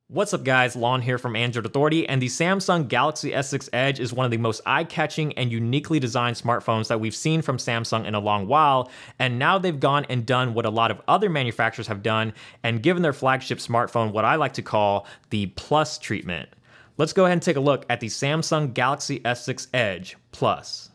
What's up guys, Lon here from Android Authority, and the Samsung Galaxy S6 Edge is one of the most eye-catching and uniquely designed smartphones that we've seen from Samsung in a long while, and now they've gone and done what a lot of other manufacturers have done and given their flagship smartphone what I like to call the Plus treatment. Let's go ahead and take a look at the Samsung Galaxy S6 Edge Plus.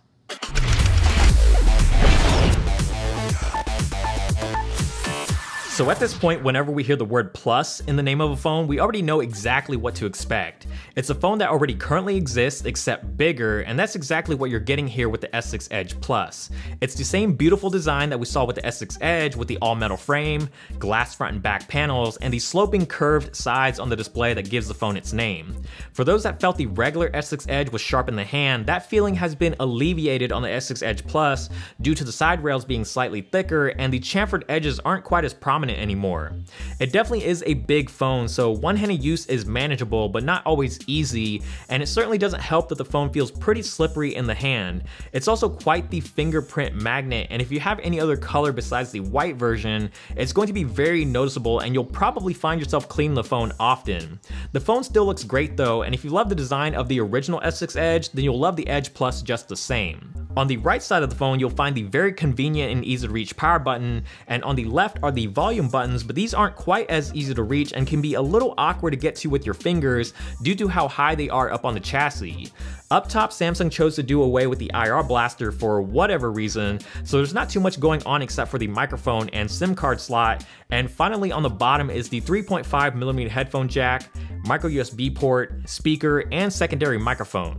So at this point, whenever we hear the word plus in the name of a phone, we already know exactly what to expect. It's a phone that already currently exists, except bigger, and that's exactly what you're getting here with the S6 Edge Plus. It's the same beautiful design that we saw with the S6 Edge, with the all-metal frame, glass front and back panels, and the sloping curved sides on the display that gives the phone its name. For those that felt the regular S6 Edge was sharp in the hand, that feeling has been alleviated on the S6 Edge Plus due to the side rails being slightly thicker and the chamfered edges aren't quite as prominent anymore. It definitely is a big phone, so one-handed use is manageable but not always easy, and it certainly doesn't help that the phone feels pretty slippery in the hand. It's also quite the fingerprint magnet, and if you have any other color besides the white version, it's going to be very noticeable and you'll probably find yourself cleaning the phone often. The phone still looks great though, and if you love the design of the original S6 Edge, then you'll love the Edge Plus just the same. On the right side of the phone, you'll find the very convenient and easy to reach power button, and on the left are the volume buttons, but these aren't quite as easy to reach and can be a little awkward to get to with your fingers due to how high they are up on the chassis. Up top, Samsung chose to do away with the IR blaster for whatever reason, so there's not too much going on except for the microphone and SIM card slot. And finally on the bottom is the 3.5mm headphone jack, micro USB port, speaker, and secondary microphone.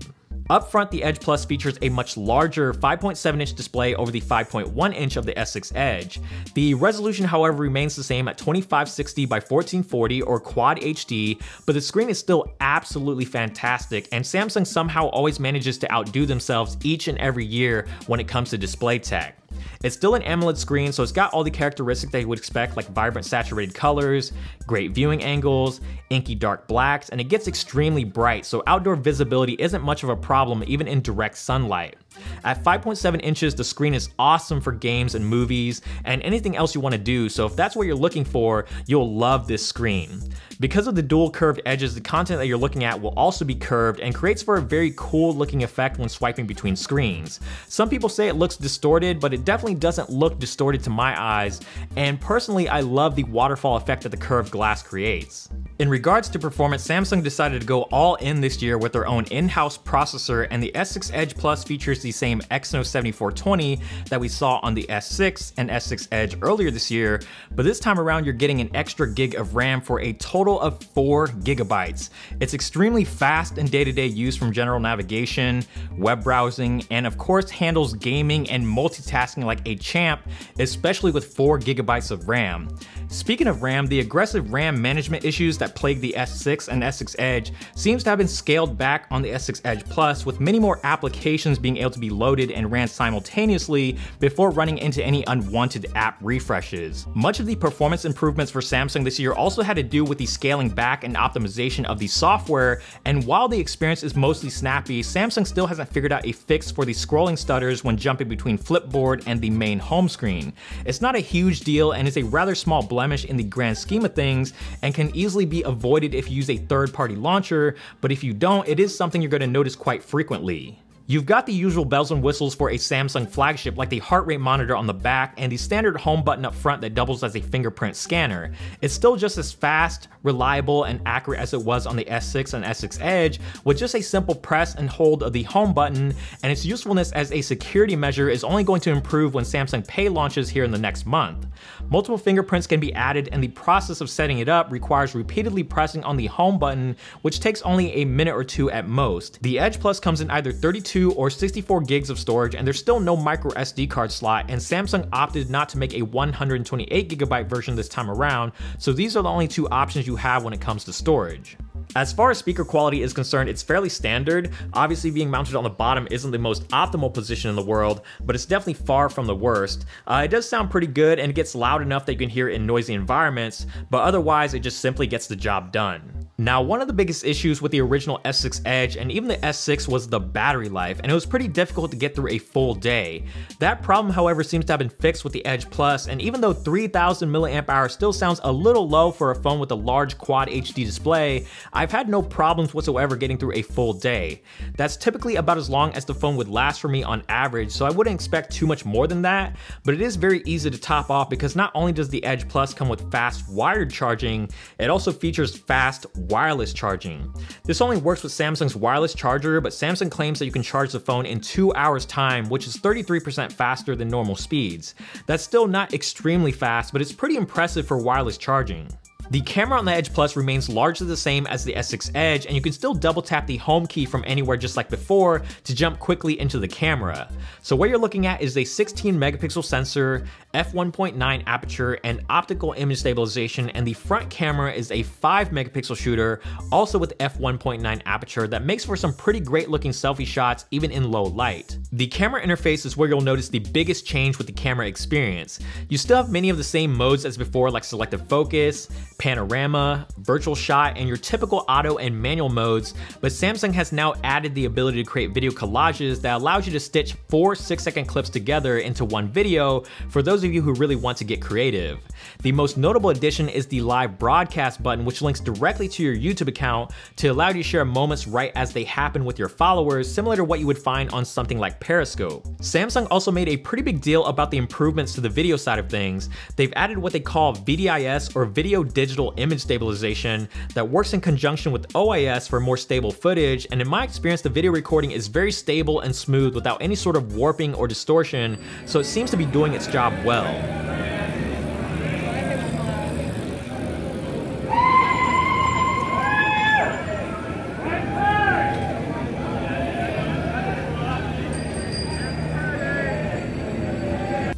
Up front, the Edge Plus features a much larger 5.7-inch display over the 5.1-inch of the S6 Edge. The resolution, however, remains the same at 2560 by 1440 or Quad HD, but the screen is still absolutely fantastic, and Samsung somehow always manages to outdo themselves each and every year when it comes to display tech. It's still an AMOLED screen, so it's got all the characteristics that you would expect, like vibrant saturated colors, great viewing angles, inky dark blacks, and it gets extremely bright, so outdoor visibility isn't much of a problem even in direct sunlight. At 5.7 inches, the screen is awesome for games and movies and anything else you want to do, so if that's what you're looking for, you'll love this screen. Because of the dual curved edges, the content that you're looking at will also be curved and creates for a very cool looking effect when swiping between screens. Some people say it looks distorted, but it definitely doesn't look distorted to my eyes, and personally I love the waterfall effect that the curved glass creates. In regards to performance, Samsung decided to go all in this year with their own in-house processor, and the S6 Edge Plus features the same Exynos 7420 that we saw on the S6 and S6 Edge earlier this year, but this time around you're getting an extra gig of RAM for a total of 4 GB. It's extremely fast in day-to-day use from general navigation, web browsing, and of course handles gaming and multitasking like a champ, especially with 4 GB of RAM. Speaking of RAM, the aggressive RAM management issues that plague the S6 and S6 Edge seems to have been scaled back on the S6 Edge Plus, with many more applications being able to be loaded and ran simultaneously before running into any unwanted app refreshes. Much of the performance improvements for Samsung this year also had to do with the scaling back and optimization of the software, and while the experience is mostly snappy, Samsung still hasn't figured out a fix for the scrolling stutters when jumping between Flipboard and the main home screen. It's not a huge deal and is a rather small blemish in the grand scheme of things and can easily be avoided if you use a third-party launcher, but if you don't, it is something you're going to notice quite frequently. You've got the usual bells and whistles for a Samsung flagship, like the heart rate monitor on the back and the standard home button up front that doubles as a fingerprint scanner. It's still just as fast, reliable, and accurate as it was on the S6 and S6 Edge, with just a simple press and hold of the home button, and its usefulness as a security measure is only going to improve when Samsung Pay launches here in the next month. Multiple fingerprints can be added, and the process of setting it up requires repeatedly pressing on the home button, which takes only a minute or two at most. The Edge Plus comes in either 32 or 64 gigs of storage, and there's still no micro SD card slot, and Samsung opted not to make a 128 GB version this time around, so these are the only two options you have when it comes to storage. As far as speaker quality is concerned, it's fairly standard. Obviously, being mounted on the bottom isn't the most optimal position in the world, but it's definitely far from the worst. It does sound pretty good, and it gets loud enough that you can hear it in noisy environments, but otherwise it just simply gets the job done. Now, one of the biggest issues with the original S6 Edge and even the S6 was the battery life, and it was pretty difficult to get through a full day. That problem, however, seems to have been fixed with the Edge Plus, and even though 3000 mAh still sounds a little low for a phone with a large Quad HD display, I've had no problems whatsoever getting through a full day. That's typically about as long as the phone would last for me on average, so I wouldn't expect too much more than that, but it is very easy to top off because not only does the Edge Plus come with fast wired charging, it also features fast wireless charging. This only works with Samsung's wireless charger, but Samsung claims that you can charge the phone in 2 hours time, which is 33% faster than normal speeds. That's still not extremely fast, but it's pretty impressive for wireless charging. The camera on the Edge Plus remains largely the same as the S6 Edge, and you can still double tap the home key from anywhere just like before to jump quickly into the camera. So what you're looking at is a 16 megapixel sensor, f1.9 aperture, and optical image stabilization, and the front camera is a 5 megapixel shooter, also with f1.9 aperture that makes for some pretty great looking selfie shots even in low light. The camera interface is where you'll notice the biggest change with the camera experience. You still have many of the same modes as before, like selective focus, panorama, virtual shot, and your typical auto and manual modes, but Samsung has now added the ability to create video collages that allows you to stitch 4 6-second clips together into one video for those of you who really want to get creative. The most notable addition is the live broadcast button, which links directly to your YouTube account to allow you to share moments right as they happen with your followers, similar to what you would find on something like Periscope. Samsung also made a pretty big deal about the improvements to the video side of things. They've added what they call VDIS, or Video Digital Image Stabilization, that works in conjunction with OIS for more stable footage, and in my experience the video recording is very stable and smooth without any sort of warping or distortion, so it seems to be doing its job well.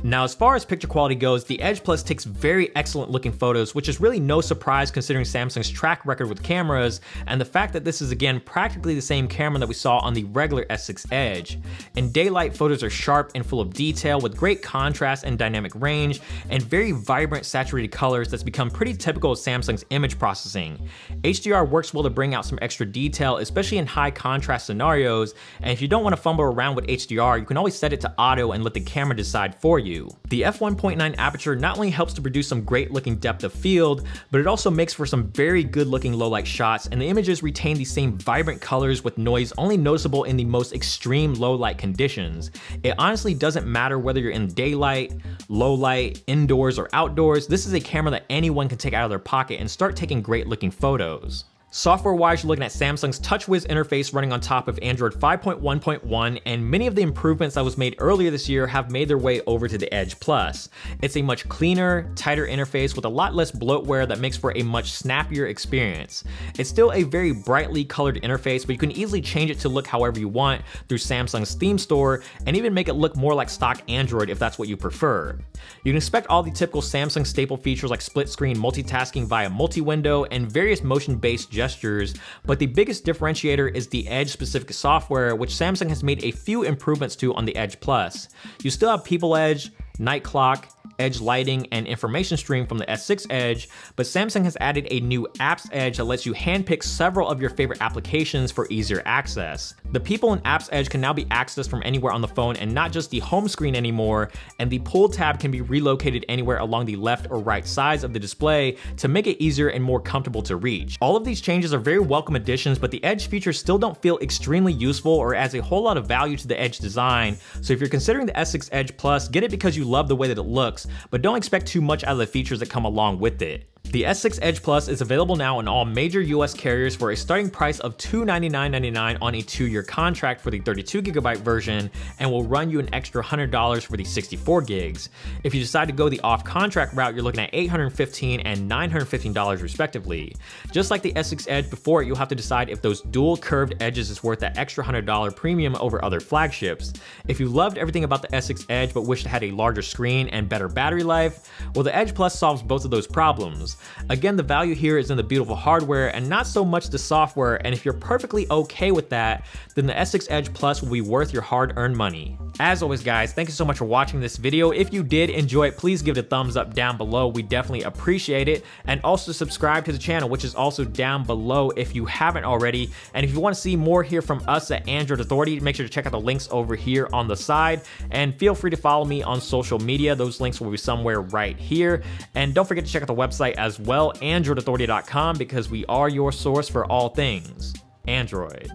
Now, as far as picture quality goes, the Edge Plus takes very excellent looking photos, which is really no surprise considering Samsung's track record with cameras and the fact that this is again practically the same camera that we saw on the regular S6 Edge. In daylight, photos are sharp and full of detail with great contrast and dynamic range and very vibrant saturated colors that's become pretty typical of Samsung's image processing. HDR works well to bring out some extra detail, especially in high contrast scenarios, and if you don't want to fumble around with HDR, you can always set it to auto and let the camera decide for you. The f1.9 aperture not only helps to produce some great looking depth of field, but it also makes for some very good looking low light shots, and the images retain the same vibrant colors with noise only noticeable in the most extreme low light conditions. It honestly doesn't matter whether you're in daylight, low light, indoors, or outdoors. This is a camera that anyone can take out of their pocket and start taking great looking photos. Software-wise, you're looking at Samsung's TouchWiz interface running on top of Android 5.1.1, and many of the improvements that was made earlier this year have made their way over to the Edge Plus. It's a much cleaner, tighter interface with a lot less bloatware that makes for a much snappier experience. It's still a very brightly colored interface, but you can easily change it to look however you want through Samsung's theme store, and even make it look more like stock Android if that's what you prefer. You can expect all the typical Samsung staple features like split screen multitasking via multi-window and various motion-based gestures, but the biggest differentiator is the Edge specific software, which Samsung has made a few improvements to on the Edge Plus. You still have People Edge, Night Clock, Edge Lighting, and Information Stream from the S6 Edge, but Samsung has added a new Apps Edge that lets you handpick several of your favorite applications for easier access. The People and Apps Edge can now be accessed from anywhere on the phone and not just the home screen anymore, and the Pull tab can be relocated anywhere along the left or right sides of the display to make it easier and more comfortable to reach. All of these changes are very welcome additions, but the Edge features still don't feel extremely useful or adds a whole lot of value to the Edge design, so if you're considering the S6 Edge Plus, get it because you love the way that it looks, but don't expect too much out of the features that come along with it. The S6 Edge Plus is available now on all major US carriers for a starting price of $299.99 on a 2-year contract for the 32GB version, and will run you an extra $100 for the 64 gigs. If you decide to go the off-contract route, you're looking at $815 and $915 respectively. Just like the S6 Edge before, you'll have to decide if those dual curved edges is worth that extra $100 premium over other flagships. If you loved everything about the S6 Edge but wished it had a larger screen and better battery life, well, the Edge Plus solves both of those problems. phones. Again, the value here is in the beautiful hardware and not so much the software, and if you're perfectly okay with that, then the S6 Edge Plus will be worth your hard-earned money. As always guys, thank you so much for watching this video. If you did enjoy it, please give it a thumbs up down below. We definitely appreciate it. And also subscribe to the channel, which is also down below if you haven't already. And if you want to see more here from us at Android Authority, make sure to check out the links over here on the side. And feel free to follow me on social media. Those links will be somewhere right here. And don't forget to check out the website as well, androidauthority.com, because we are your source for all things Android.